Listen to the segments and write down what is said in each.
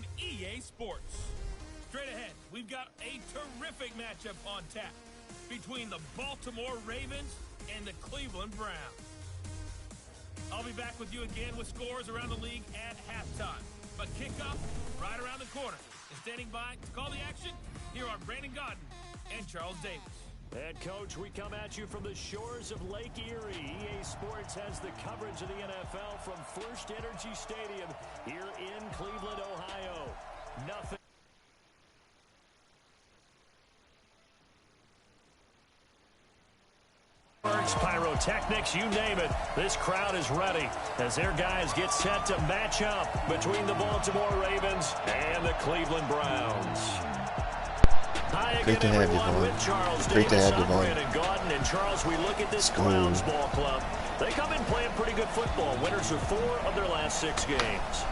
on EA Sports. Straight ahead, we've got a terrific matchup on tap between the Baltimore Ravens and the Cleveland Browns. I'll be back with you again with scores around the league at halftime. But kickoff right around the corner. And standing by to call the action, here are Brandon Godden and Charles Davis. Head coach, we come at you from the shores of Lake Erie. EA Sports has the coverage of the NFL from First Energy Stadium here in Cleveland, Ohio. Nothing. Pyrotechnics, you name it. This crowd is ready as their guys get set to match up between the Baltimore Ravens and the Cleveland Browns. Hi Great to have you, Vaughn. Great to have you, Vaughn. And Charles, we look at this Browns ball club. They come in playing pretty good football. Winners of 4 of their last 6 games.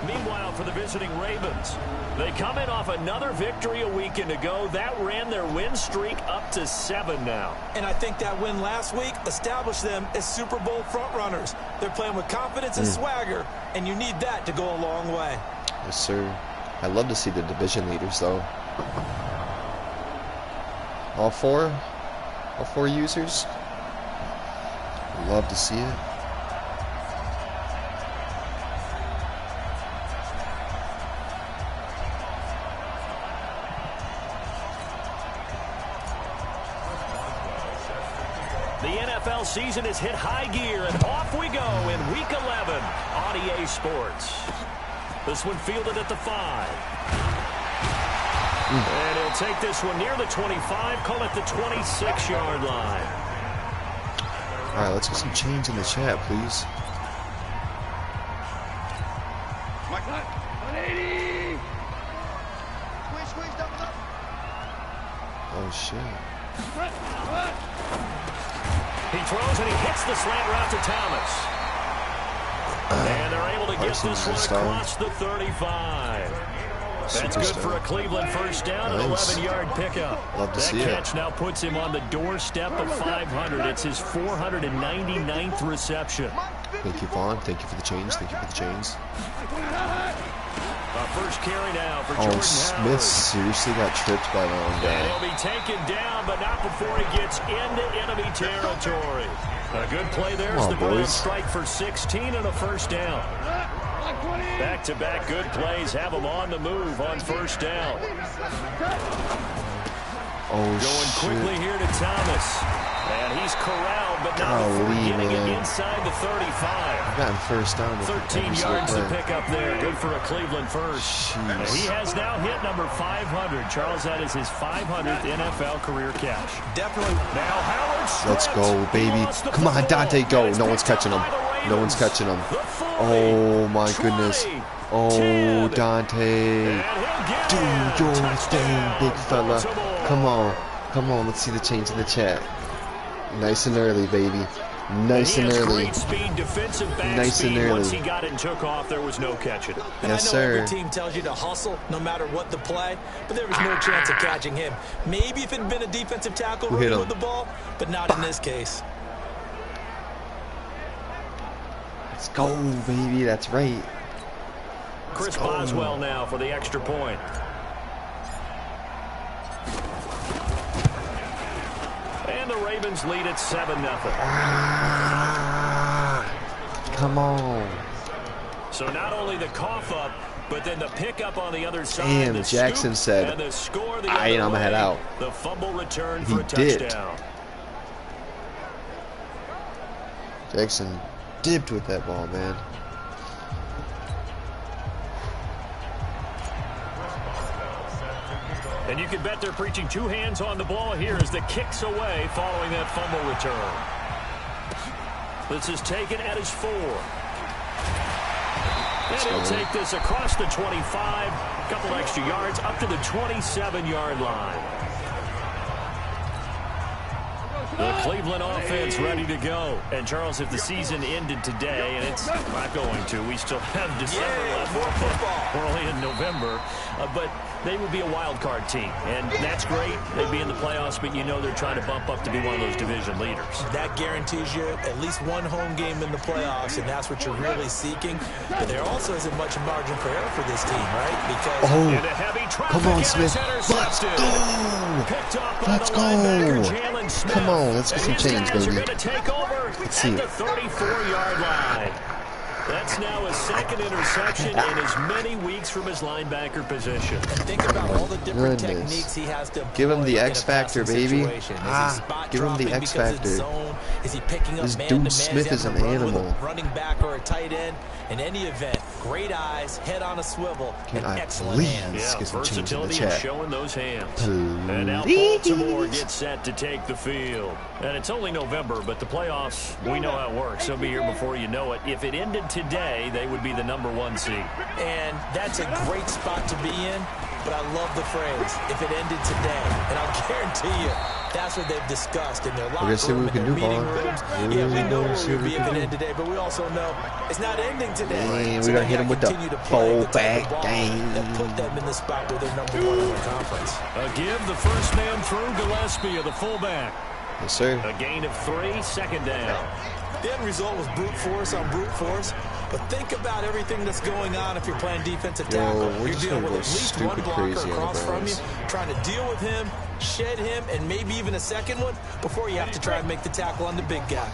Meanwhile, for the visiting Ravens, they come in off another victory a weekend ago. That ran their win streak up to 7 now. And I think that win last week established them as Super Bowl frontrunners. They're playing with confidence and swagger, and you need that to go a long way. Yes, sir. I love to see the division leaders, though. All four users. Love to see it. The NFL season has hit high gear, and off we go in Week 11 on EA Sports. This one fielded at the 5. And he'll take this one near the 25, call it the 26-yard line. All right, let's get some change in the chat, please. 180. Squeeze, double up. Oh, shit. He throws and he hits the slant route to Thomas. And they're able to get this one across the 35. That's good for a Cleveland first down, an 11-yard pickup. Love to see it. That catch now puts him on the doorstep of 500. It's his 499th reception. Thank you, Vaughn. Thank you for the change. Thank you for the chains. First carry now for Jordan Smith Howard. seriously got tripped by the wrong guy. And he'll be taken down, but not before he gets into enemy territory. A good play there as the Browns strike for 16 and a first down. Back-to-back good plays have them on the move on first down. Going quickly here to Thomas. And he's corralled, but not before getting it inside the 35. Gotten first down. 13 yards to pick up there. Good for a Cleveland first. And he has now hit number 500. Charles, that is his 500th NFL career catch. Definitely. Now Howard Let's go, baby. Come on, Dante, go. No one's catching him. No one's catching him. Oh, my goodness. Oh, Dante. Do your thing, big fella. Come on. Come on, let's see the change in the chat. Nice and early, baby. Nice and early. Nice and early. Once he got it and took off, there was no catching it. Yes, sir. Every team tells you to hustle no matter what the play, but there was no chance of catching him. Maybe if it had been a defensive tackle running with the ball, but not in this case. Let's go, baby. That's right. Chris Boswell now for the extra point. And the Ravens lead at 7-0. Come on. So not only the cough up, but then the pickup on the other side. Damn, Jackson said, and the score the I'm going to head out. The fumble return for a touchdown. Jackson dipped with that ball, man. And you can bet they're preaching 2 hands on the ball here as the kick's away following that fumble return. This is taken at his 4. And he'll take this across the 25, a couple extra yards, up to the 27-yard line. The Cleveland offense ready to go. And, Charles, if the season ended today, and it's not going to, we still have December left. More football. We're only in November. But they would be a wild card team. And that's great. They'd be in the playoffs, but you know they're trying to bump up to be one of those division leaders. That guarantees you at least one home game in the playoffs, and that's what you're really seeking. But there also isn't much margin for error for this team, right? Because come on, Smith. Let's go. Let's go. Come on, let's get some change, baby. Let's see it. 34-yard line. That's now his second interception in as many weeks from his linebacker position. And think about all the different techniques he has to give him the X factor, baby. Give him the X factor. Is he picking up this dude Smith is an animal. Running back or a tight end. In any event, great eyes, head on a swivel, and excellent hands. Get some change in the chat. Showing those hands. And now Baltimore gets set to take the field. And it's only November, but the playoffs, we know how it works. They'll be here before you know it. If it ended today, they would be the #1 seed. And that's a great spot to be in, but I love the phrase, if it ended today. And I'll guarantee you, that's what they've discussed in their locker room, in their meeting rooms. Yeah, we know where we'll be if it ended today, but we also know it's not ending today. Dang, we gotta hit them with the fullback game. And put them in the spot where they're #1 in the conference. A give the first man through Gillespie of the fullback. Yes, sir. A gain of 3, second down. The end result was brute force on brute force. But think about everything that's going on if you're playing defensive tackle. We're you're just dealing gonna with go at least stupid one blocker crazy across on the from you, Browns. trying to deal with him, shed him, and maybe even a second one before you have to try and make the tackle on the big guy.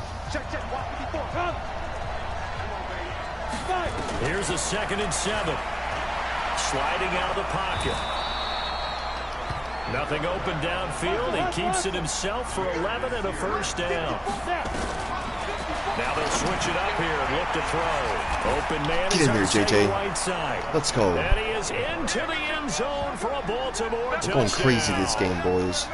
Here's a 2nd and 7. Sliding out of the pocket. Nothing open downfield. He keeps it himself for 11 and a first down. Now they'll switch it up here and look to throw. Open man Get is in there, JJ. Right side. Let's go. And he is into the end zone for a Baltimore touchdown. Going crazy this game, boys.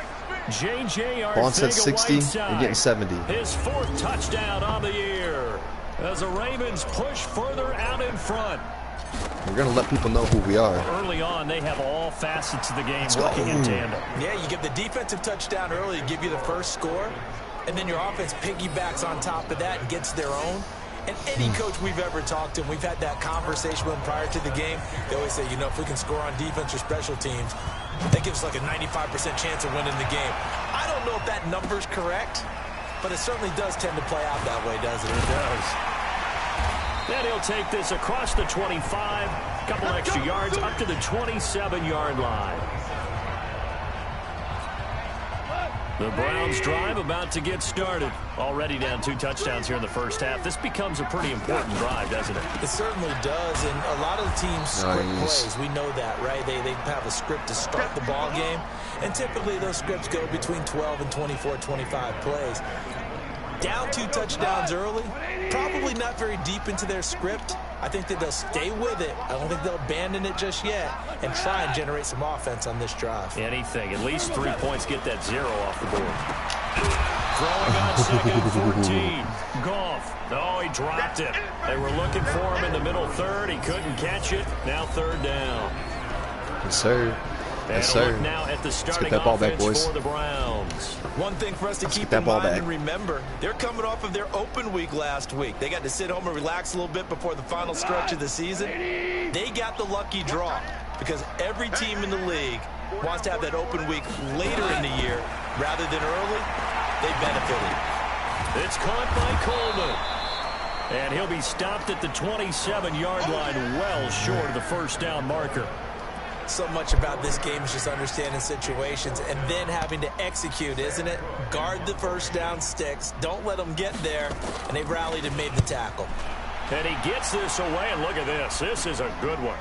Bond said 60. We're getting 70. His 4th touchdown on the year as the Ravens push further out in front. We're going to let people know who we are. Early on, they have all facets of the game working in tandem. Yeah, you give the defensive touchdown early to give you the first score, and then your offense piggybacks on top of that and gets their own. And any coach we've ever talked to, and we've had that conversation with them prior to the game, they always say, you know, if we can score on defense or special teams, that gives us like a 95% chance of winning the game. I don't know if that number's correct, but it certainly does tend to play out that way, doesn't it? It does. Then he'll take this across the 25, a couple extra yards, up to the 27-yard line. The Browns drive about to get started. Already down 2 touchdowns here in the first half. This becomes a pretty important drive, doesn't it? It certainly does, and a lot of the teams script plays. We know that, right? They have a script to start the ball game, and typically those scripts go between 12 and 24, 25 plays. Down 2 touchdowns early, probably not very deep into their script. I think that they'll stay with it. I don't think they'll abandon it just yet and try and generate some offense on this drive. Anything. At least 3 points. Get that 0 off the board. Throwing on 2nd and 14. Goff. Oh, he dropped it. They were looking for him in the middle 3rd. He couldn't catch it. Now 3rd down. Yes, sir. Yes, sir. Now at the Let's get that ball back, boys. For the Browns. One thing for us to keep in mind and remember, they're coming off of their open week last week. They got to sit home and relax a little bit before the final stretch of the season. They got the lucky draw because every team in the league wants to have that open week later in the year rather than early. They benefited. It's caught by Coleman. And he'll be stopped at the 27-yard line, well short of the first down marker. So much about this game is just understanding situations and then having to execute, isn't it? Guard the first down sticks. Don't let them get there. And they've rallied and made the tackle. And he gets this away, and look at this. This is a good one.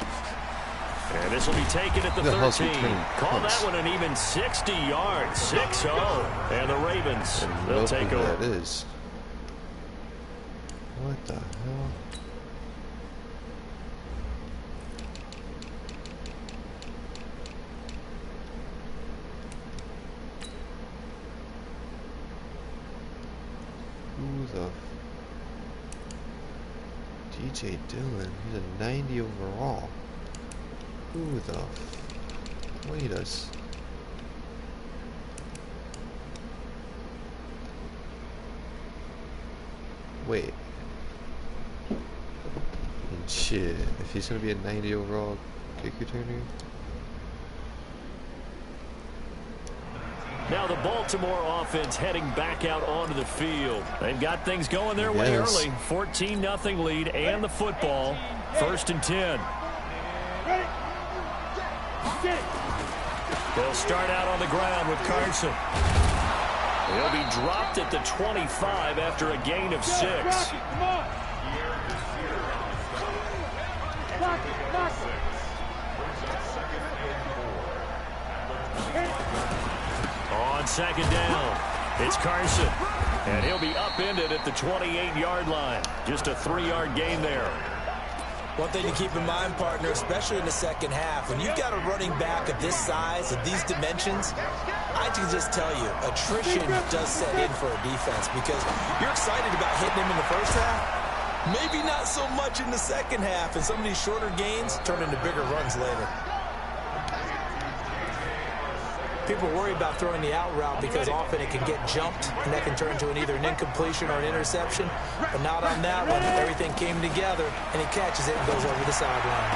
And this will be taken at the 13. Call that one an even 60 yards. 6-0. And the Ravens, they'll take over. That is. What the hell? Who the DJ Dillon? He's a 90 overall. Who the played us? Wait. And shit, if he's gonna be a 90 overall kick returner. Now the Baltimore offense heading back out onto the field. They've got things going their way early. 14-0 lead and the football. 1st and 10. They'll start out on the ground with Carson. He'll be dropped at the 25 after a gain of 6. On 2nd down, it's Carson. And he'll be upended at the 28-yard line. Just a 3-yard gain there. One thing to keep in mind, partner, especially in the second half, when you've got a running back of this size, of these dimensions, I can just tell you, attrition does set in for a defense because you're excited about hitting him in the first half. Maybe not so much in the second half, and some of these shorter gains turn into bigger runs later. People worry about throwing the out route because often it can get jumped, and that can turn into either an incompletion or an interception. But not on that one. Everything came together, and he catches it and goes over the sideline.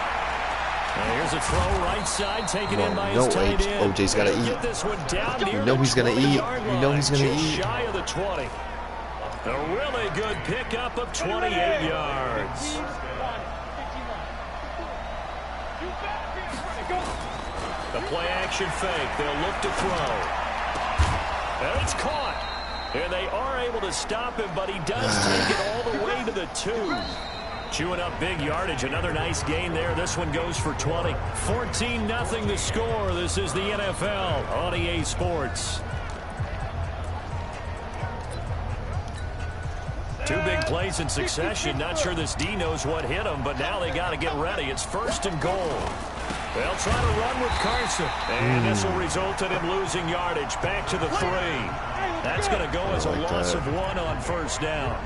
Here's a throw right side, taken in by his tight end. OJ's got to eat. Get this one down near You know he's going to eat. You know he's going to eat. Shy of the 20. A really good pickup of 28 yards. The play-action fake. They'll look to throw. And it's caught. And they are able to stop him, but he does take it all the way to the 2. Chewing up big yardage. Another nice gain there. This one goes for 20. 14-0 the score. This is the NFL on EA Sports. 2 big plays in succession. Not sure this D knows what hit him, but now they got to get ready. It's 1st and goal. They'll try to run with Carson. And this will result in him losing yardage. Back to the 3. That's going to go as a loss of 1 on 1st down.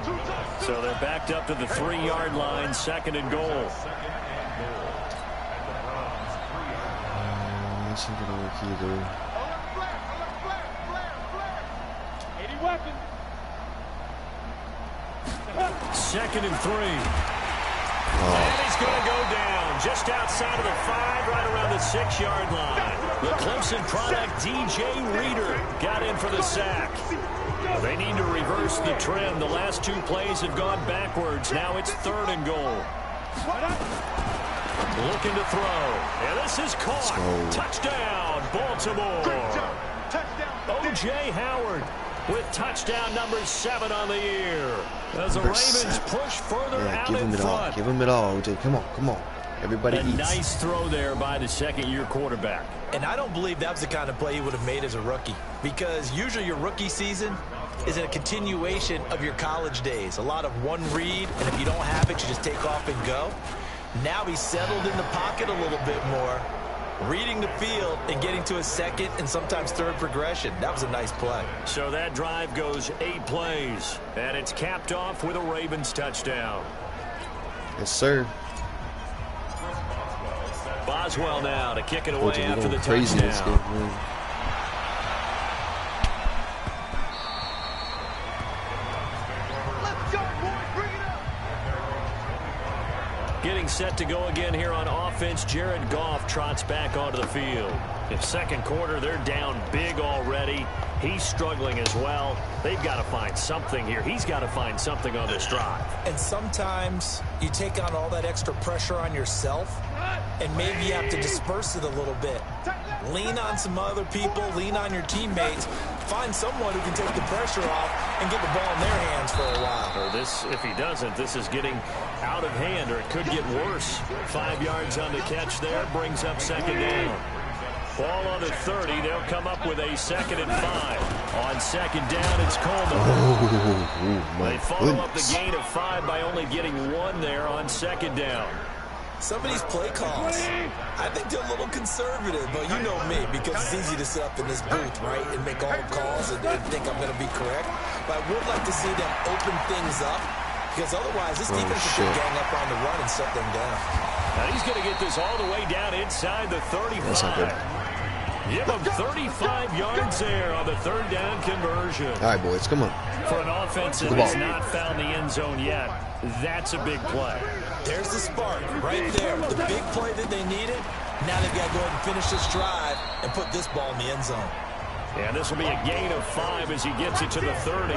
So they're backed up to the 3-yard line. 2nd and goal. This isn't going to work either. 2nd and 3. And he's going to go down just outside of the 5, right around the 6-yard line. The Clemson product, DJ Reader, got in for the sack. They need to reverse the trend. The last 2 plays have gone backwards. Now it's 3rd and goal. Looking to throw. And this is caught. Touchdown, Baltimore. O.J. Howard with touchdown number 7 on the year. As the Ravens push further out in front. Give him it all, OJ. Come on, come on. Everybody eats. Nice throw there by the 2nd-year quarterback. And I don't believe that was the kind of play he would have made as a rookie, because usually your rookie season is a continuation of your college days. A lot of one read, and if you don't have it, you just take off and go. Now he's settled in the pocket a little bit more, reading the field and getting to a 2nd and sometimes 3rd progression. That was a nice play. So that drive goes 8 plays, and it's capped off with a Ravens touchdown. Yes, sir. Boswell now to kick it away after the crazy touchdown. Getting set to go again here on offense. Jared Goff trots back onto the field. In 2nd quarter, they're down big already. He's struggling as well. They've got to find something here. He's got to find something on this drive. And sometimes you take on all that extra pressure on yourself, and maybe you have to disperse it a little bit. Lean on some other people. Lean on your teammates. Find someone who can take the pressure off and get the ball in their hands for a while. Or this, if he doesn't, this is getting out of hand, or it could get worse. 5 yards on the catch there, brings up 2nd down. Ball on the 30. They'll come up with a 2nd and 5. On 2nd down, it's Coleman. They follow up the gain of 5 by only getting 1 there on 2nd down. Some of these play calls, I think they're a little conservative, but you know me, because it's easy to sit up in this booth, right, and make all the calls and think I'm going to be correct. But I would like to see them open things up, because otherwise this defense could gang up on the run and shut them down. Now he's going to get this all the way down inside the 35. Give them 35 yards there on the third down conversion. All right, boys, come on. For an offense that has not found the end zone yet, that's a big play. There's the spark right there. The big play that they needed. Now they've got to go ahead and finish this drive and put this ball in the end zone. And this will be a gain of 5 as he gets it to the 30.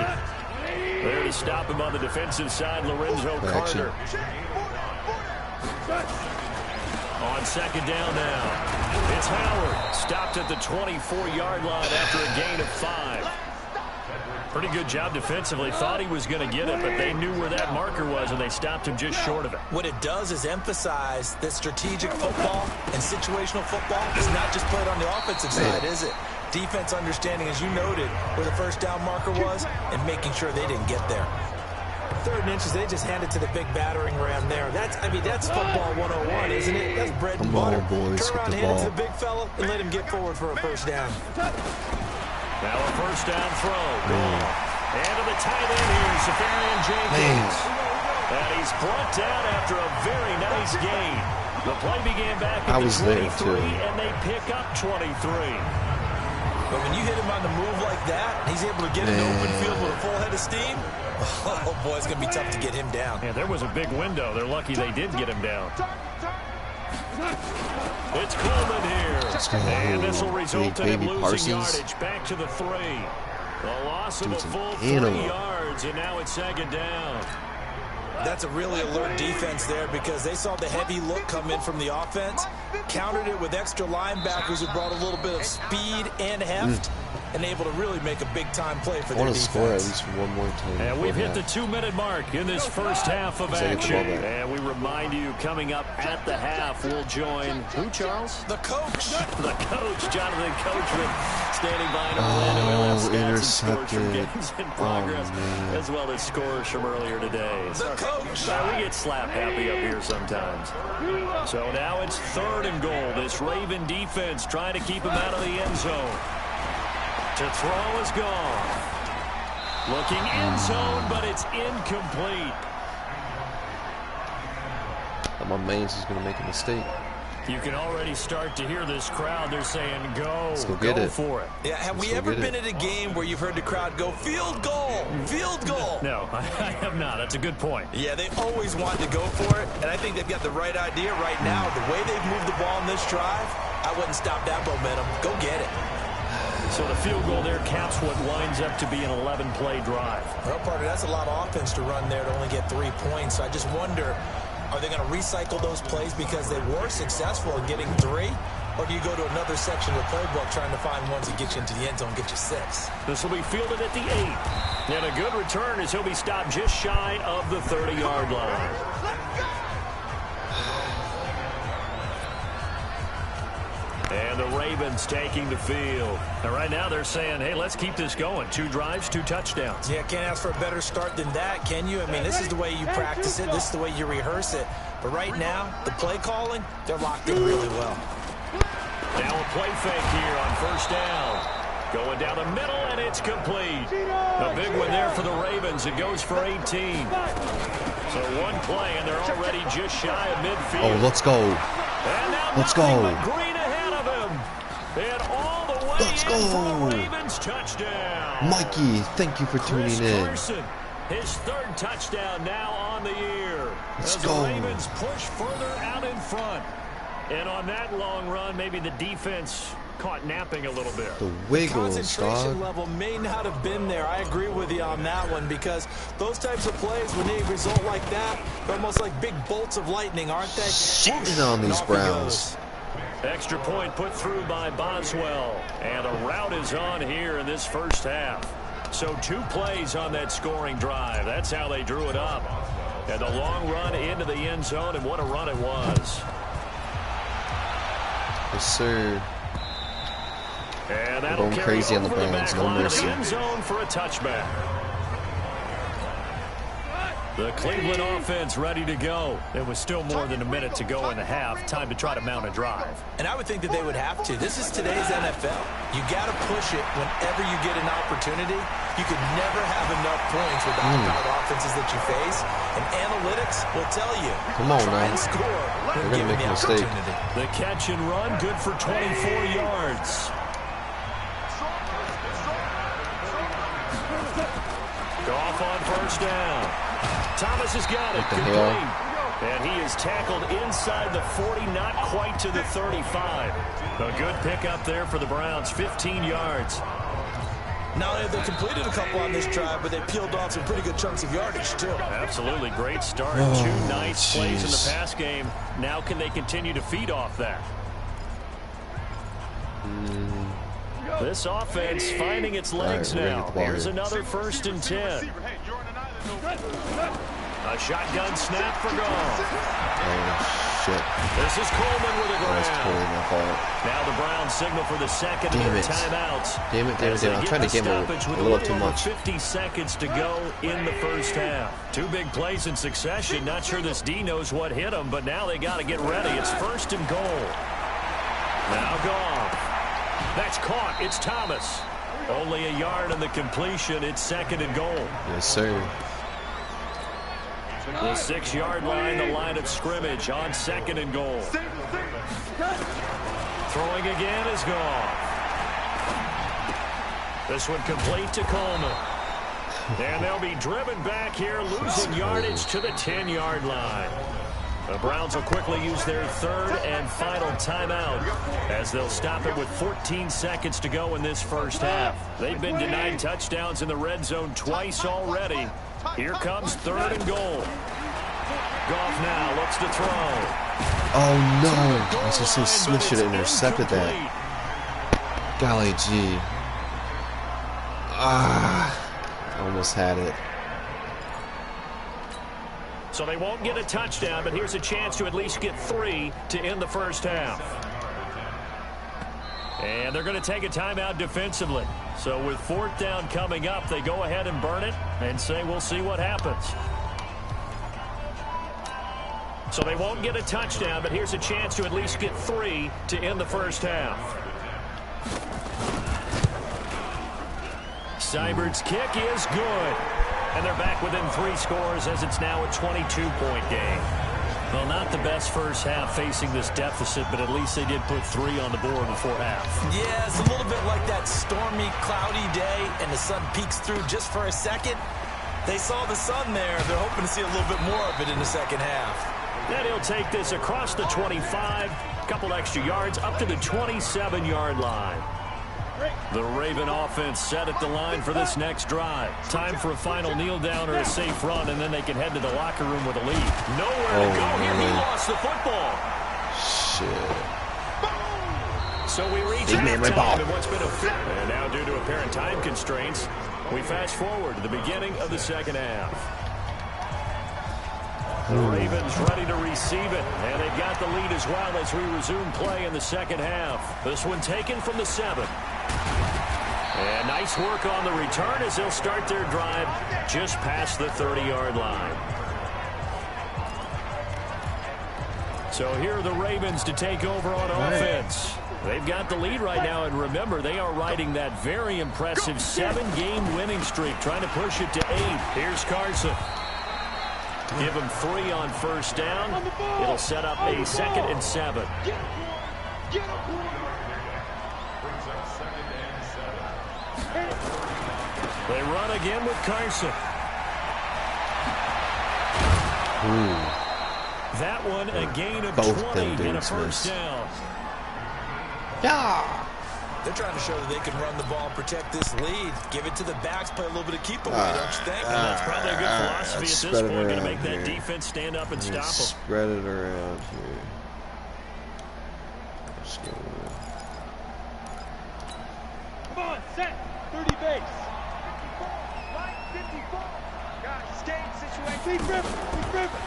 There to stop him on the defensive side, Lorenzo Carter. On second down now, it's Howard. Stopped at the 24-yard line after a gain of 5. Pretty good job defensively. Thought he was going to get it, but they knew where that marker was, and they stopped him just short of it. What it does is emphasize that strategic football and situational football is not just played on the offensive side, is it? Defense understanding, as you noted, where the first down marker was and making sure they didn't get there. 3rd and inches, they just handed to the big battering ram there. That's football 101, isn't it? That's bread and butter. Boys, turn around, hand it to the big fella, and let him get forward for a first down. Now a first down throw. And to the tight end here, Safarian Jenkins. And he's brought down after a very nice gain. The play began back at the 23, and they pick up 23. But when you hit him on the move like that, he's able to get an open field with a full head of steam. Oh, boy, it's going to be tough to get him down. Yeah, there was a big window. They're lucky they did get him down. It's Coleman here. And this will result in him losing yardage back to the 3. A loss of a full 3 yards, and now it's second down. That's a really alert defense there because they saw the heavy look come in from the offense, countered it with extra linebackers who brought a little bit of speed and heft, and able to really make a big-time play for their defense. Score at least one more time. And we've hit the 2-minute mark in this first half of action. And we remind you, coming up at the half, we'll join who, Charles? The coach. The coach, Jonathan Coachman, standing by in Orlando. Intercepted. From games in progress, as well as scores from earlier today. The coach. We get slap happy up here sometimes. So now it's 3rd and goal. This Raven defense trying to keep him out of the end zone. To throw is gone. Looking end zone, but it's incomplete. My man's is going to make a mistake. You can already start to hear this crowd. They're saying, go for it. Yeah, have we ever been at a game where you've heard the crowd go, field goal, field goal? No, I have not. That's a good point. Yeah, they always want to go for it, and I think they've got the right idea right now. The way they've moved the ball in this drive, I wouldn't stop that momentum. Go get it. So the field goal there caps what winds up to be an 11-play drive. Well, partner, that's a lot of offense to run there to only get 3 points. So I just wonder, are they going to recycle those plays because they were successful in getting 3? Or do you go to another section of the playbook trying to find ones that get you into the end zone, get you 6? This will be fielded at the 8. And a good return as he'll be stopped just shy of the 30-yard line. And the Ravens taking the field. And right now they're saying, hey, let's keep this going. 2 drives, 2 touchdowns. Yeah, can't ask for a better start than that, can you? I mean, this is the way you practice it. This is the way you rehearse it. But right now, the play calling, they're locked in really well. Now a play fake here on first down. Going down the middle, and it's complete. A big one there for the Ravens. It goes for 18. So 1 play, and they're already just shy of midfield. Oh, let's go. And now let's go. Green ahead of him. And all the way let's go. For the Ravens touchdown. Mikey, thank you for tuning in. Carson, his 3rd touchdown now on the year. Let's as go. The Ravens push further out in front. And on that long run, maybe the defense caught napping a little bit. The wiggles, concentration dog. level may not have been there. I agree with you on that one because those types of plays, when they result like that, they're almost like big bolts of lightning, aren't they? Shitting on these Browns. Extra point put through by Boswell. And a rout is on here in this first half. So 2 plays on that scoring drive. That's how they drew it up. And the long run into the end zone, and what a run it was. Yes, sir. And that'll going crazy on the Browns. No mercy. The end zone for a touchback. The Cleveland offense ready to go. It was still more than a minute to go in the half. Time to try to mount a drive. And I would think that they would have to. This is today's NFL. You got to push it whenever you get an opportunity. You could never have enough points with the high-powered offenses that you face. And analytics will tell you. Come on, try man. and score. They're going to make a mistake. The catch and run, good for 24 yards. Goff on first down. Thomas has got it. Complete. And he is tackled inside the 40, not quite to the 35. A good pickup there for the Browns, 15 yards. Not only have they completed a couple on this drive, but they peeled off some pretty good chunks of yardage, too. Absolutely great start. 2 nice plays in the pass game. Now can they continue to feed off that? This offense finding its legs now. Here's another 1st and 10. A shotgun snap for Goff. Oh, shit. This is Coleman with a grab. That's totally my fault. Now the Browns signal for the second of their timeouts. Damn it. I'm trying to give him a little too much. 50 seconds to go in the first half. 2 big plays in succession. Not sure this D knows what hit him, but now they got to get ready. It's 1st and goal. Now Goff. That's caught. It's Thomas. Only a yard on the completion. It's 2nd and goal. Yes, sir. The 6-yard line, the line of scrimmage on 2nd and goal. Throwing again is Goff. This one complete to Coleman. And they'll be driven back here, losing yardage to the 10-yard line. The Browns will quickly use their 3rd and final timeout as they'll stop it with 14 seconds to go in this first half. They've been denied touchdowns in the red zone twice already. Here comes 3rd and goal. Goff now looks to throw. Oh, no. I was just saying Smith should have intercepted that. Golly gee. Almost had it. So they won't get a touchdown, but here's a chance to at least get 3 to end the first half. And they're going to take a timeout defensively. So with 4th down coming up, they go ahead and burn it and say we'll see what happens. So they won't get a touchdown, but here's a chance to at least get 3 to end the first half. Seibert's kick is good. And they're back within 3 scores as it's now a 22-point game. Well, not the best first half facing this deficit, but at least they did put 3 on the board before half. Yeah, it's a little bit like that stormy, cloudy day, and the sun peeks through just for a second. They saw the sun there. They're hoping to see a little bit more of it in the second half. Then he'll take this across the 25, a couple extra yards, up to the 27-yard line. The Raven offense set at the line for this next drive. Time for a final kneel down or a safe run, and then they can head to the locker room with a lead. Nowhere to go here. He lost the football. Shit. So we reach halftime in what's been a and now due to apparent time constraints, we fast forward to the beginning of the second half. The Ravens ready to receive it, and they've got the lead as well as we resume play in the second half. This one taken from the 7. And nice work on the return as they'll start their drive just past the 30-yard line. So here are the Ravens to take over on offense. They've got the lead right now, and remember, they are riding that very impressive 7-game winning streak, trying to push it to 8. Here's Carson. Give him 3 on first down. It'll set up a 2nd and 7. They run again with Carson. That one a gain of 20 and a first down. Yeah. They're trying to show that they can run the ball and protect this lead. Give it to the backs, play a little bit of keep away, don't you think? And that's probably a good philosophy at this point, going to make that defense stand up and stop them. Spread it around here. Let's go. Come on, set. 30 base. 54. Line 54. Got escape situation. Big river.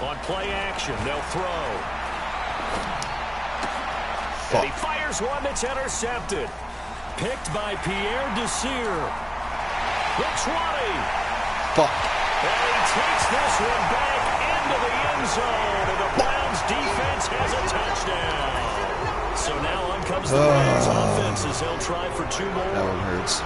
On play action, they'll throw. And he fires one that's intercepted. Picked by Pierre Desir. The 20. Fuck. And he takes this one back into the end zone. And the Browns defense has a touchdown. So now on comes the Browns offense as they'll try for 2 more. That one hurts.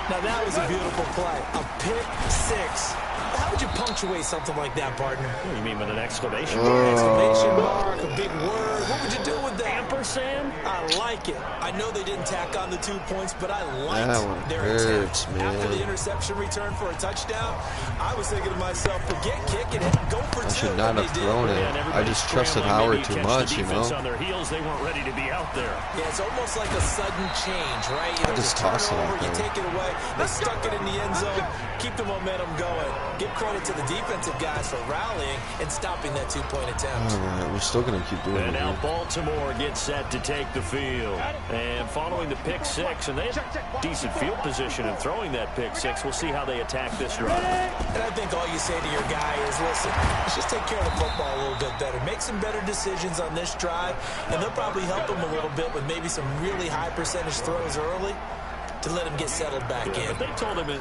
Now that was a beautiful play. A pick 6. How would you punctuate something like that, partner? What do you mean with an exclamation mark? Exclamation mark, a big word. What would you do with that? ampersand? I like it. I know they didn't tack on the 2 points, but I liked their hurts, attempt. man. After the interception return for a touchdown, I was thinking to myself, forget kicking it, go for 2. I should not have thrown it. I just trusted Howard too much, you know. On their heels, they weren't ready to be out there. Yeah, it's almost like a sudden change, right? I just toss it out you there. take it away, they stuck it in the end zone, keep the momentum going. Give credit to the defensive guys for rallying and stopping that 2-point attempt. All right, we're still going to keep doing it. And now Man. Baltimore gets set to take the field. And following the pick 6, and they had decent field position in throwing that pick 6. We'll see how they attack this drive. And I think all you say to your guy is, listen, let's just take care of the football a little bit better. Make some better decisions on this drive, and they'll probably help him a little bit with maybe some really high percentage throws early to let him get settled back in. But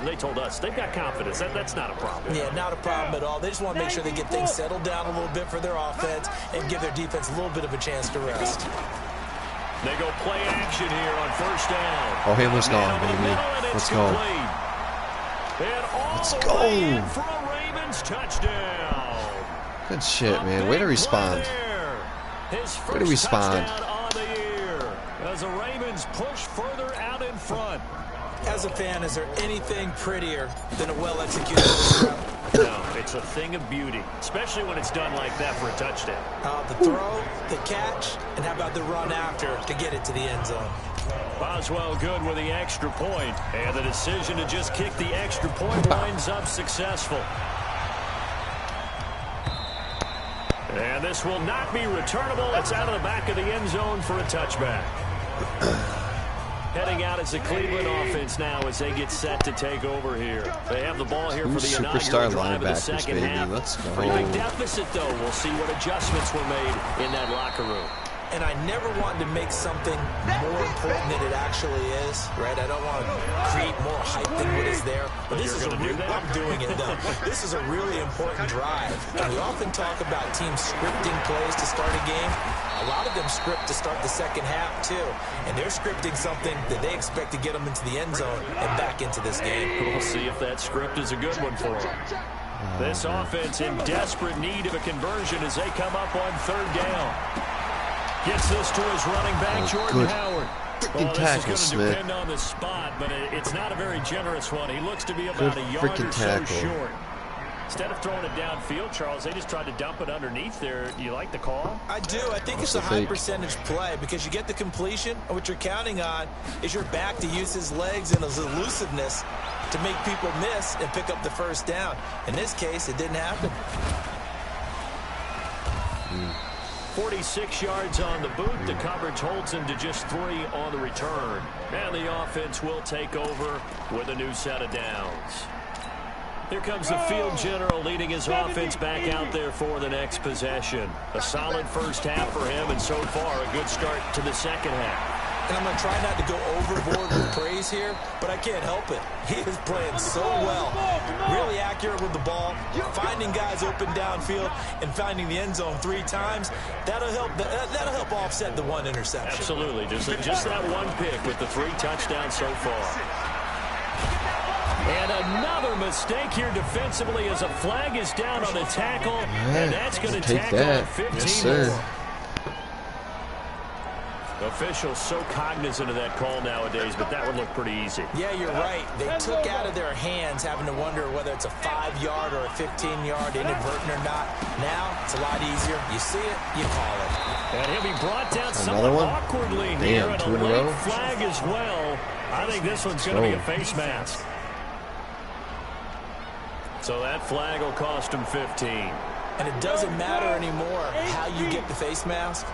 they told us they've got confidence. That's not a problem. Yeah, not a problem at all. They just want to make sure they get things settled down a little bit for their offense and give their defense a little bit of a chance to rest. They go play action here on first down. Oh, Hamlin's gone, baby. Let's go. Let's go. For a Ravens touchdown. Good shit, man. Way to respond. Way to respond. On the year as the Ravens push further out in front. As a fan, is there anything prettier than a well-executed throw? No, it's a thing of beauty, especially when it's done like that for a touchdown. The throw, the catch, and how about the run after to get it to the end zone? Boswell good with the extra point, and the decision to just kick the extra point winds up successful. And this will not be returnable. It's out of the back of the end zone for a touchback. Heading out as the Cleveland offense now as they get set to take over here. They have the ball here for the superstar inaugural drive of the linebackers, second baby. half. Let's go. Pretty big deficit, though. We'll see what adjustments were made in that locker room. And I never wanted to make something more important than it actually is, right? I don't want to create more hype than what is there. But this is I'm doing it, though. This is a really important drive. And we often talk about teams scripting plays to start a game. A lot of them script to start the second half, too. And they're scripting something that they expect to get them into the end zone and back into this game. We'll see if that script is a good one for them. This offense in desperate need of a conversion as they come up on third down. Gets this to his running back, Jordan Howard. Tackle, this is going to Smith. depend on the spot, but it's not a very generous one. He looks to be about a yard or so short. Instead of throwing it downfield, Charles, they just tried to dump it underneath there. Do you like the call? I do. I think it's a high percentage play because you get the completion, and what you're counting on is your back to use his legs and his elusiveness to make people miss and pick up the first down. In this case, it didn't happen. 46 yards on the boot. The coverage holds him to just 3 on the return. And the offense will take over with a new set of downs. Here comes the field general leading his offense back out there for the next possession. A solid first half for him, and so far a good start to the second half. And I'm going to try not to go overboard with praise here, but I can't help it. He is playing so well. Really accurate with the ball, finding guys open downfield, and finding the end zone 3 times. That'll help offset the 1 interception. Absolutely. Just that 1 pick with the 3 touchdowns so far. And another mistake here defensively as a flag is down on the tackle. And that's going to tackle on 15 yes, sir. more. Officials so cognizant of that call nowadays, but that would look pretty easy. Yeah, you're right. They took out of their hands having to wonder whether it's a 5-yard or a 15-yard, inadvertent or not. Now, it's a lot easier. You see it, you call it. And he'll be brought down somewhat awkwardly here. And a late flag as well. I think this one's going to be a face mask. So that flag will cost him 15. And it doesn't matter anymore how you get the face mask.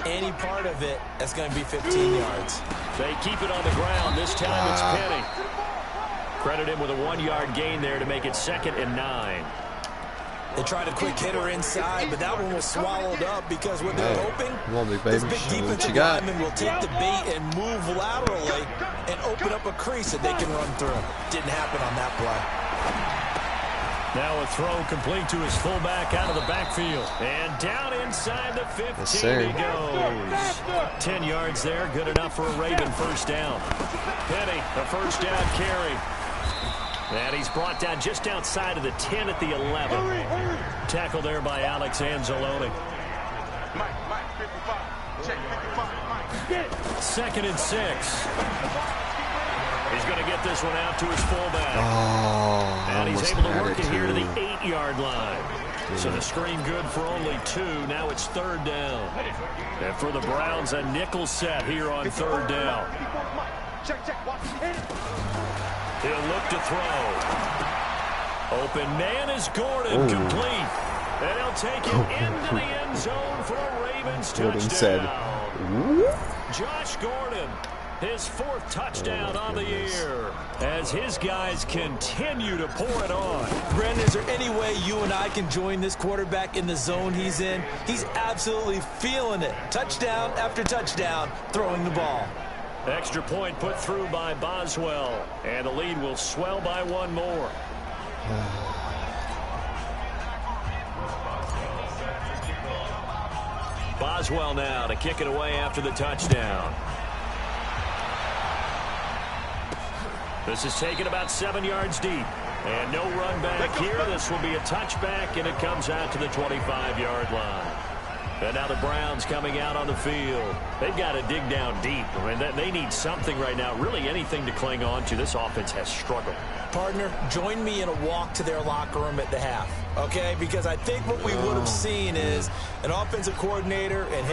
Any part of it, that's going to be 15 yards. They keep it on the ground. This time it's Penny. Credit him with a 1-yard gain there to make it 2nd and 9. They tried a quick hitter inside, but that one was swallowed up because what they're hoping, this big defensive lineman will take the bait and move laterally and open up a crease that they can run through. Didn't happen on that play. Now a throw complete to his fullback out of the backfield. And down inside the 15 he goes. 10 yards there, good enough for a Raven first down. Penny, a first down carry. And he's brought down just outside of the 10 at the 11. Tackled there by Alex Anzalone. Mike, 55. Check 55. 2nd and 6. He's going to get this one out to his fullback. Oh, and he's able to work it here to the 8-yard line. So the screen good for only 2. Now it's 3rd down. And for the Browns, a nickel set here on 3rd down. He'll look to throw. Open man is Gordon, complete. And he'll take it into the end zone for a Ravens touchdown. Josh Gordon, his 4th touchdown on the year, as his guys continue to pour it on. Brandon, is there any way you and I can join this quarterback in the zone he's in? He's absolutely feeling it. Touchdown after touchdown, throwing the ball. Extra point put through by Boswell, and the lead will swell by 1 more. Boswell now to kick it away after the touchdown. This is taken about 7 yards deep. And no run back here. This will be a touchback, and it comes out to the 25-yard line. And now the Browns coming out on the field. They've got to dig down deep. I mean, they need something right now, really anything to cling on to. This offense has struggled. Partner, join me in a walk to their locker room at the half, okay? Because I think what we would have seen is an offensive coordinator and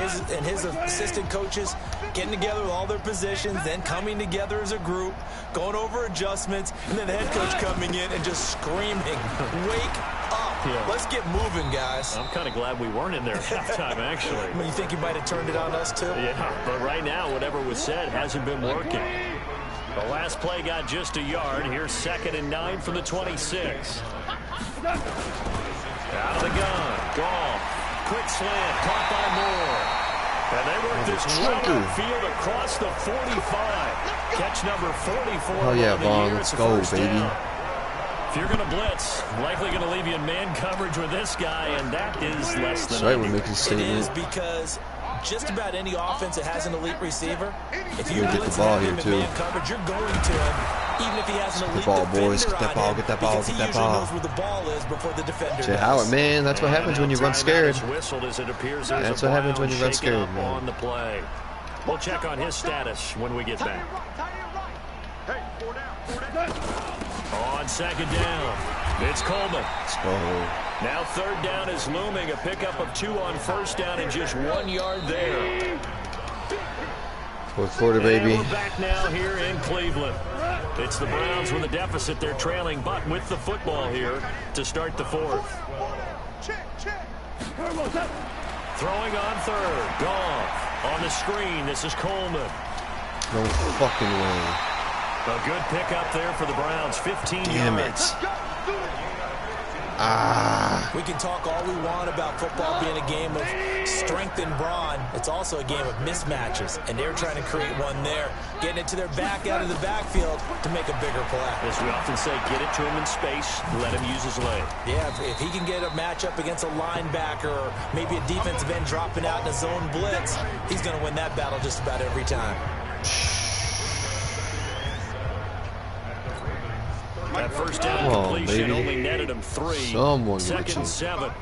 his assistant coaches getting together with all their positions, then coming together as a group, going over adjustments, and then the head coach coming in and just screaming, wake up. Yeah. Let's get moving, guys. I'm kind of glad we weren't in there at halftime, actually. You think you might have turned it on us, too? Yeah, but right now, whatever was said hasn't been working. The last play got just a yard. Here's 2nd and 9 from the 26. Out of the gun. Goff. Quick slant. Caught by Moore. And they work this right upfield across the 45. Catch number 44. Oh, yeah, Vaughn. Let's go, baby. Down. If you're going to blitz, likely going to leave you in man coverage with this guy, and that is less than right, we're making a statement. It is because just about any offense that has an elite receiver, if you get the ball here too, man coverage, you're going to him, even if he has an elite ball, boys. Get that ball, get that ball, get that ball. Knows where the ball is before the defender Jay Howard, man, that's what happens when you run scared. That's what happens when you run scared, man. On the play. We'll check on his status when we get back. On 2nd down, it's Coleman. Let's go. Now 3rd down is looming. A pickup of 2 on 1st down and just 1 yard there. 4th quarter, baby. And we're back now here in Cleveland. It's the Browns with a deficit. They're trailing, but with the football here to start the 4th. Throwing on 3rd. Goff on the screen. This is Coleman. No fucking way. A good pickup there for the Browns. 15 Damn yards. We can talk all we want about football being a game of strength and brawn. It's also a game of mismatches, and they're trying to create one there, getting it to their back out of the backfield to make a bigger play. As we often say, get it to him in space, let him use his leg. Yeah, if he can get a matchup against a linebacker or maybe a defensive end dropping out in a zone blitz, he's going to win that battle just about every time. That 1st down completion only netted him 3. 2nd and 7.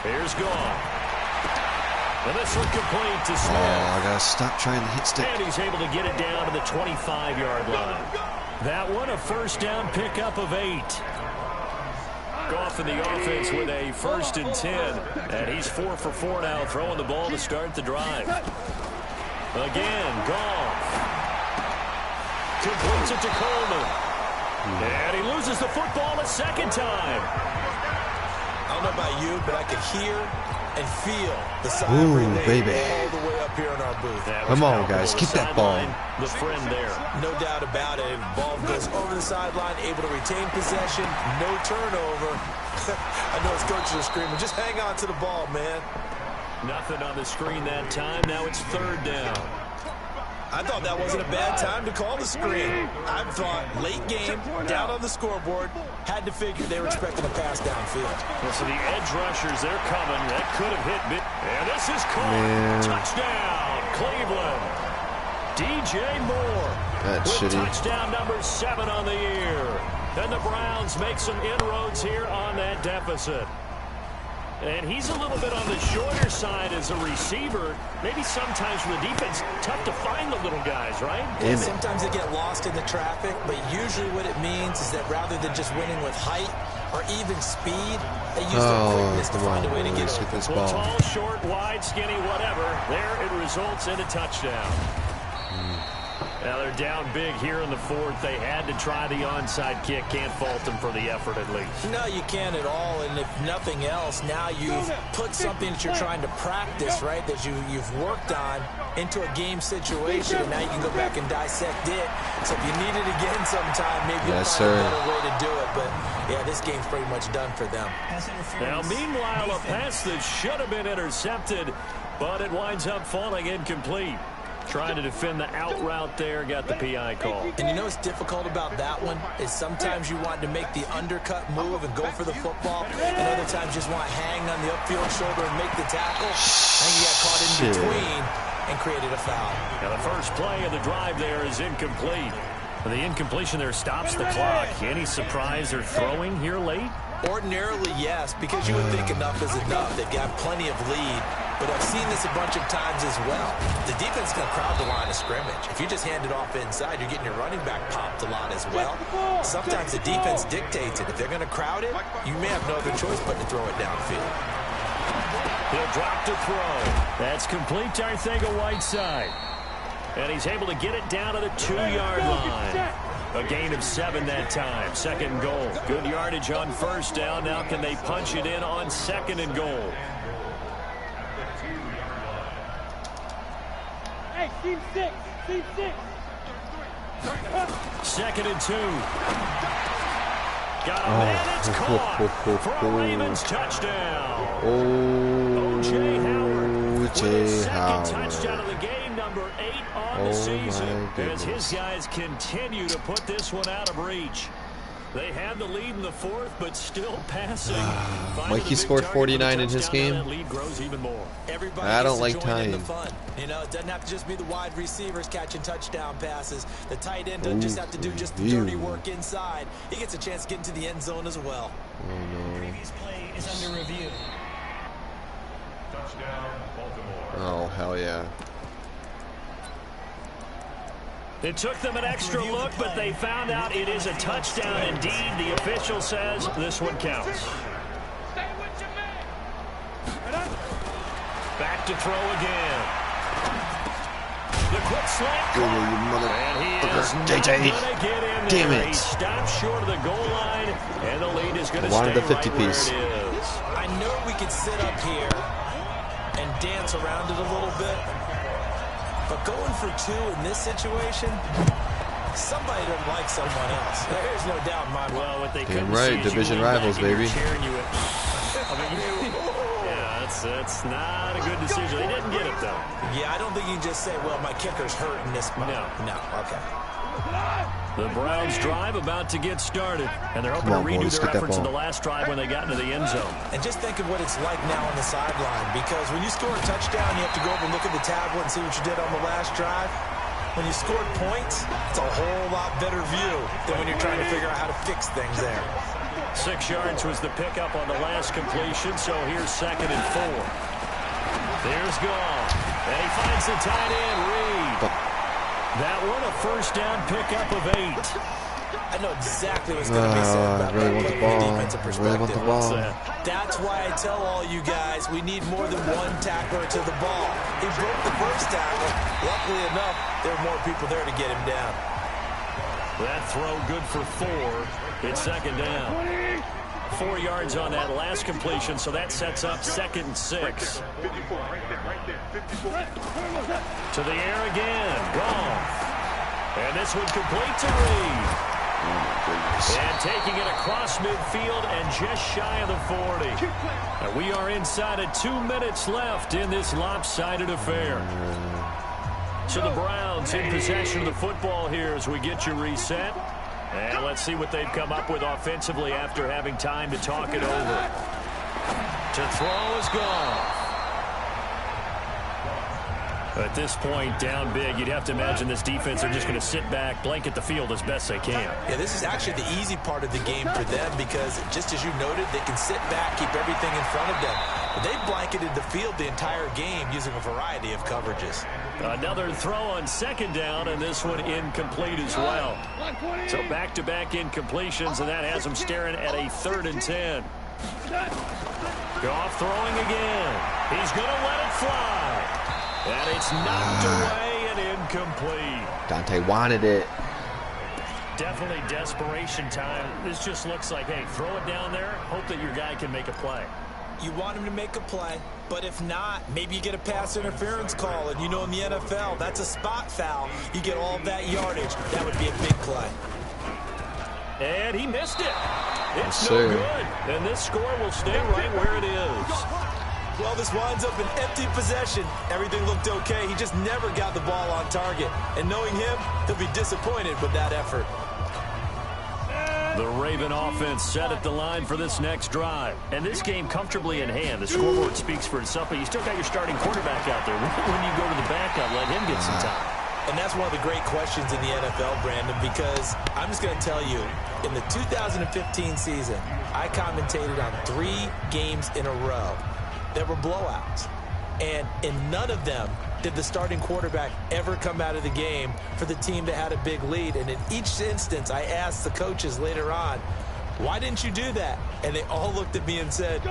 Here's Goff. And this one complete to Smith. Oh, I gotta stop trying to hit stick. And he's able to get it down to the 25-yard line. That one, a 1st down pickup of 8. Goff in the offense with a 1st and 10. And he's 4 for 4 now, throwing the ball to start the drive. Again, Goff. Completes it to Coleman. And he loses the football a 2nd time. I don't know about you, but I could hear and feel the sigh of relief baby. all the way up here in our booth. Come on, guys. Keep that ball. The friend there. No doubt about it. Ball goes over the sideline, able to retain possession, no turnover. I know his coaches are screaming, just hang on to the ball, man. Nothing on the screen that time. Now it's 3rd down. I thought that wasn't a bad time to call the screen. I thought late game, down on the scoreboard, had to figure they were expecting a pass downfield. Well, so the edge rushers, they're coming. That could have hit big. And this is caught. Touchdown, Cleveland. DJ Moore. That's with shitty. Touchdown number 7 on the year. And the Browns make some inroads here on that deficit. And he's a little bit on the shorter side as a receiver. Maybe sometimes for the defense, tough to find the little guys, right? Yeah, sometimes they get lost in the traffic, but usually what it means is that rather than just winning with height or even speed, they use their quickness to find a way to get this well, ball. Tall, short, wide, skinny, whatever. There it results in a touchdown. Now they're down big here in the fourth. They had to try the onside kick. Can't fault them for the effort at least. No, you can't at all. And if nothing else, now you've put something that you're trying to practice, right, that you've worked on into a game situation. And now you can go back and dissect it. So if you need it again sometime, maybe you'll find a better way to do it. But, yeah, this game's pretty much done for them. Now, meanwhile, a pass that should have been intercepted, but it winds up falling incomplete. Trying to defend the out route there, got the PI call. And you know what's difficult about that one is sometimes you want to make the undercut move and go for the football, and other times you just want to hang on the upfield shoulder and make the tackle. And you got caught in between and created a foul. Now the first play of the drive there is incomplete. The incompletion there stops the clock. Any surprise they're throwing here late? Ordinarily, yes, because you would think enough is enough. They've got plenty of lead. But I've seen this a bunch of times as well. The defense is going to crowd the line of scrimmage. If you just hand it off inside, you're getting your running back popped a lot as well. Sometimes the defense dictates it. If they're going to crowd it, you may have no other choice but to throw it downfield. He'll drop to throw. That's complete to Arcega-Whiteside. And he's able to get it down to the 2-yard line. A gain of 7 that time. Second and goal. Good yardage on first down. Now can they punch it in on second and goal? Hey, team 6. Team 6. Second and 2. Got a man. It's caught for a Ravens touchdown. O.J. Howard. Second touchdown of the game, number 8 on the season. As his guys continue to put this one out of reach. They had the lead in the fourth, but still passing. Mikey scored 49 in his game. That lead grows even more. I don't like tying. You know, it doesn't have to just be the wide receivers catching touchdown passes. The tight end doesn't just have to do just the dirty work inside. He gets a chance to get into the end zone as well. Oh, no. Previous play is under review. Oh, hell yeah. It took them an extra look, but they found out it is a touchdown indeed. The official says this one counts. Back to throw again. The quick slant. And he is not going to get in there. Damn it. He stops short of the goal line, and the lead is going to stay Wanted the 50 right where piece. it is. I know we could sit up here and dance around it a little bit, but going for 2 in this situation, somebody doesn't like someone else. There's no doubt in my mind. Well, what they Damn couldn't right, see is division you went rivals, back and baby. you're cheering you at, yeah, that's not a good decision. They didn't get it, though. Yeah, I don't think you can just say, well, my kicker's hurt in this spot. No, okay. The Browns drive about to get started, and they're hoping to redo their efforts in the last drive when they got into the end zone. And just think of what it's like now on the sideline, because when you score a touchdown, you have to go over and look at the tablet and see what you did on the last drive. When you scored points, it's a whole lot better view than when you're trying to figure out how to fix things there. 6 yards was the pickup on the last completion, so here's second and 4. There's Goff, and he finds the tight end, Reed. That one a first down pickup of 8. I know exactly what's going to be said about really want that the from a ball. defensive Really want perspective. the ball. That's why I tell all you guys we need more than one tackler to the ball. He broke the first tackle. Luckily enough, there were more people there to get him down. That throw good for 4. It's second down. 4 yards on that last completion, so that sets up second and 6. To the air again. Goff. And this one complete to Reed. And taking it across midfield and just shy of the 40. And we are inside of 2 minutes left in this lopsided affair. So the Browns in possession of the football here as we get you reset. And let's see what they've come up with offensively after having time to talk it over. To throw is Goff. At this point, down big, you'd have to imagine this defense are just going to sit back, blanket the field as best they can. Yeah, this is actually the easy part of the game for them because, just as you noted, they can sit back, keep everything in front of them. But they blanketed the field the entire game using a variety of coverages. Another throw on second down, and this one incomplete as well. So back-to-back incompletions, and that has them staring at a 3rd and 10. Goff throwing again. He's going to let it fly. And it's knocked away and incomplete. Dante wanted it. Definitely desperation time. This just looks like, hey, throw it down there, hope that your guy can make a play. You want him to make a play, but if not, maybe you get a pass interference call. And you know in the NFL, that's a spot foul. You get all of that yardage. That would be a big play. And he missed it. It's no good. And this score will stay right where it is. Well, this winds up an empty possession. Everything looked okay. He just never got the ball on target. And knowing him, he'll be disappointed with that effort. The Raven offense set at the line for this next drive. And this game comfortably in hand. The scoreboard speaks for itself, but you still got your starting quarterback out there. When you go to the backup, let him get some time. And that's one of the great questions in the NFL, Brandon, because I'm just going to tell you, in the 2015 season, I commentated on 3 games in a row. There were blowouts, and in none of them did the starting quarterback ever come out of the game for the team that had a big lead. And in each instance, I asked the coaches later on, why didn't you do that? And they all looked at me and said,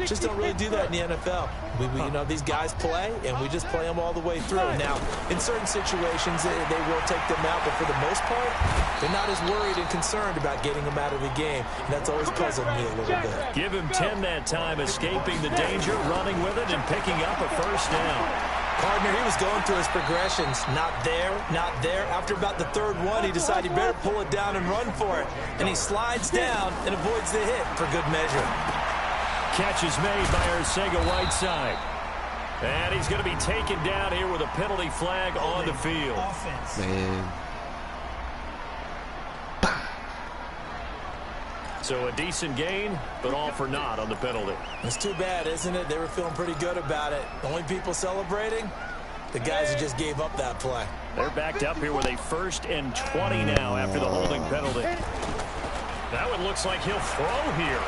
just don't really do that in the NFL. You know, these guys play, and we just play them all the way through. Now, in certain situations, they will take them out, but for the most part, they're not as worried and concerned about getting them out of the game. And that's always puzzled me a little bit. Give him 10 that time, escaping the danger, running with it, and picking up a first down. Partner, he was going through his progressions. Not there, not there. After about the 3rd one, he decided he better pull it down and run for it. And he slides down and avoids the hit for good measure. Catch is made by Arcega-Whiteside. And he's going to be taken down here with a penalty flag on the field. Man. So a decent gain, but all for naught on the penalty. It's too bad, isn't it? They were feeling pretty good about it. The only people celebrating, the guys who just gave up that play. They're backed up here with a 1st and 20 now after the holding penalty. That one looks like he'll throw here.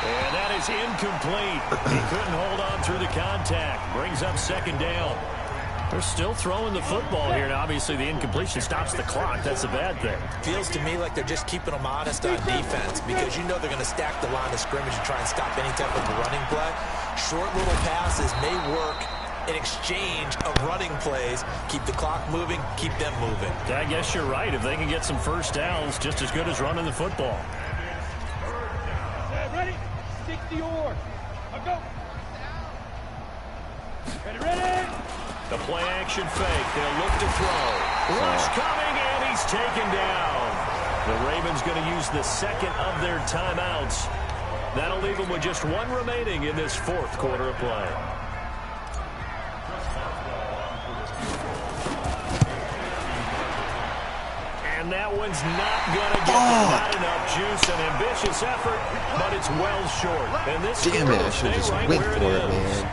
And that is incomplete. He couldn't hold on through the contact. Brings up 2nd down. They're still throwing the football here. Now, obviously, the incompletion stops the clock. That's a bad thing. Feels to me like they're just keeping them honest on defense because you know they're going to stack the line of scrimmage and try and stop any type of a running play. Short little passes may work in exchange of running plays. Keep the clock moving, keep them moving. I guess you're right. If they can get some first downs, just as good as running the football. Ready? Stick the oar. I'll go. Ready? The play action fake. They'll look to throw. Rush coming, and he's taken down. The Ravens going to use the 2nd of their timeouts. That'll leave them with just 1 remaining in this 4th quarter of play. And that one's not going to get not enough juice. An ambitious effort, but it's well short. And this damn it, I should have just right went for it, man.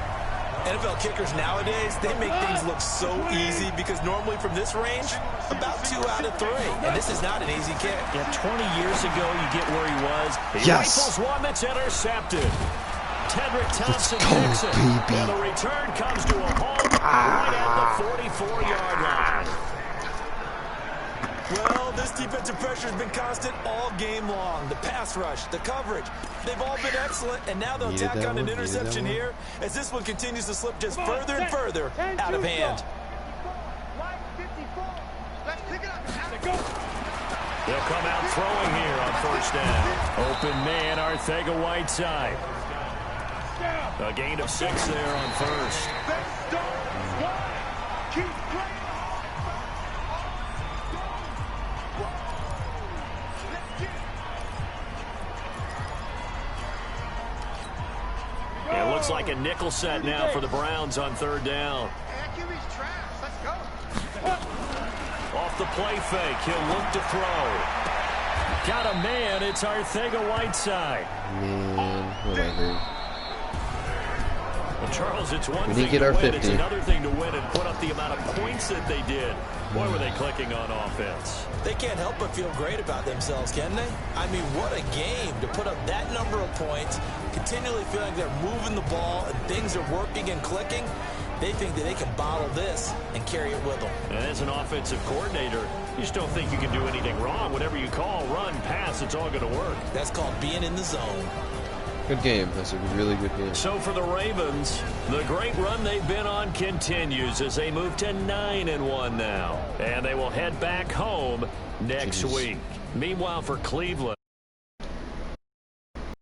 NFL kickers nowadays, they make things look so easy because normally from this range, about 2 out of 3. And this is not an easy kick. Yeah, 20 years ago, you get where he was. He yes. rifles one that's intercepted. Tedrick Thompson Let's go, baby. And the return comes to a halt right at the 44-yard line. Well, this defensive pressure has been constant all game long. The pass rush, the coverage, they've all been excellent, and now they'll tack on an interception here as this one continues to slip just further and further out of hand. They'll come out throwing here on 1st down. Open man, Arcega-Whiteside. A gain of 6 there on 1st. It looks like a nickel set now for the Browns on 3rd down. Off the play fake, he'll look to throw. Got a man, it's Arcega-Whiteside. Man, whatever. A Charles, it's one We thing didn't get to our win. 50. It's another thing to win and put up the amount of points that they did. Boy, were they clicking on offense. They can't help but feel great about themselves, can they? I mean, what a game to put up that number of points, continually feeling like they're moving the ball and things are working and clicking. They think that they can bottle this and carry it with them. And as an offensive coordinator, you just don't think you can do anything wrong. Whatever you call, run, pass, it's all going to work. That's called being in the zone. Good game. That's a really good game. So for the Ravens, the great run they've been on continues as they move to 9-1 now. And they will head back home next week. Meanwhile, for Cleveland.